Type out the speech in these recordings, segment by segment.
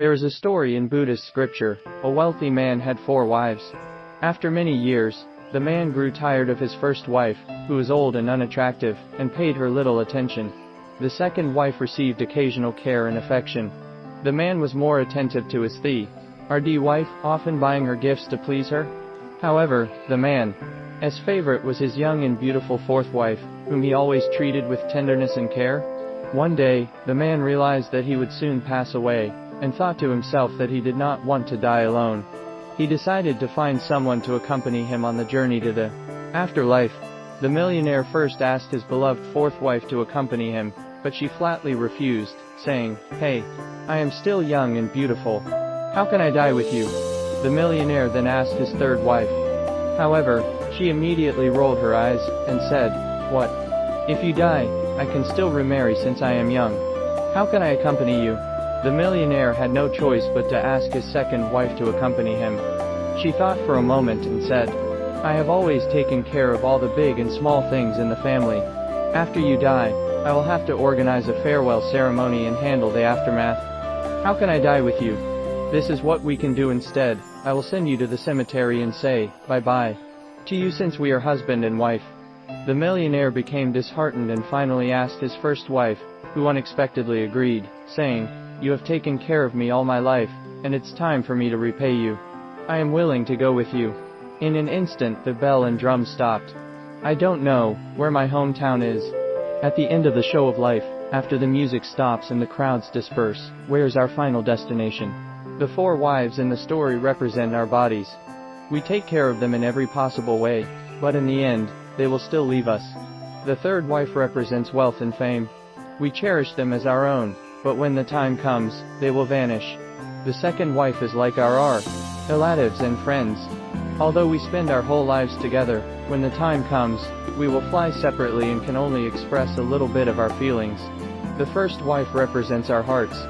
There is a story in Buddhist scripture. A wealthy man had 4 wives. After many years, the man grew tired of his first wife, who was old and unattractive, and paid her little attention. The second wife received occasional care and affection. The man was more attentive to his third wife, often buying her gifts to please her. However, the man's favorite was his young and beautiful fourth wife, whom he always treated with tenderness and care. One day, the man realized that he would soon pass away, and thought to himself that he did not want to die alone. He decided to find someone to accompany him on the journey to the afterlife. The millionaire first asked his beloved fourth wife to accompany him, but she flatly refused, saying, "Hey, I am still young and beautiful. How can I die with you?" The millionaire then asked his third wife. However, she immediately rolled her eyes, and said, "What? If you die, I can still remarry since I am young. How can I accompany you?" The millionaire had no choice but to ask his second wife to accompany him. She thought for a moment and said, "I have always taken care of all the big and small things in the family. After you die, I will have to organize a farewell ceremony and handle the aftermath. How can I die with you? This is what we can do instead. I will send you to the cemetery and say, bye-bye to you since we are husband and wife." The millionaire became disheartened and finally asked his first wife, who unexpectedly agreed, saying, "You have taken care of me all my life, and it's time for me to repay you. I am willing to go with you." In an instant the bell and drum stopped. "I don't know where my hometown is." At the end of the show of life, after the music stops and the crowds disperse, where's our final destination? The 4 wives in the story represent our bodies. We take care of them in every possible way, but in the end, they will still leave us. The third wife represents wealth and fame. We cherish them as our own, but when the time comes, they will vanish. The second wife is like our relatives and friends. Although we spend our whole lives together, when the time comes, we will fly separately and can only express a little bit of our feelings. The first wife represents our hearts.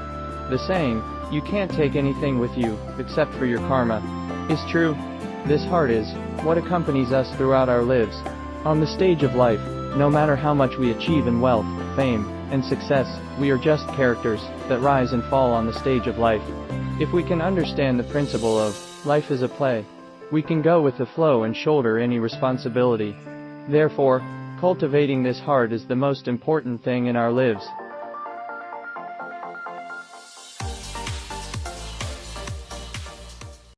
The saying, "You can't take anything with you, except for your karma," is true. This heart is what accompanies us throughout our lives. On the stage of life, no matter how much we achieve in wealth, fame, and success, we are just characters that rise and fall on the stage of life. If we can understand the principle of life is a play, we can go with the flow and shoulder any responsibility. Therefore, cultivating this heart is the most important thing in our lives.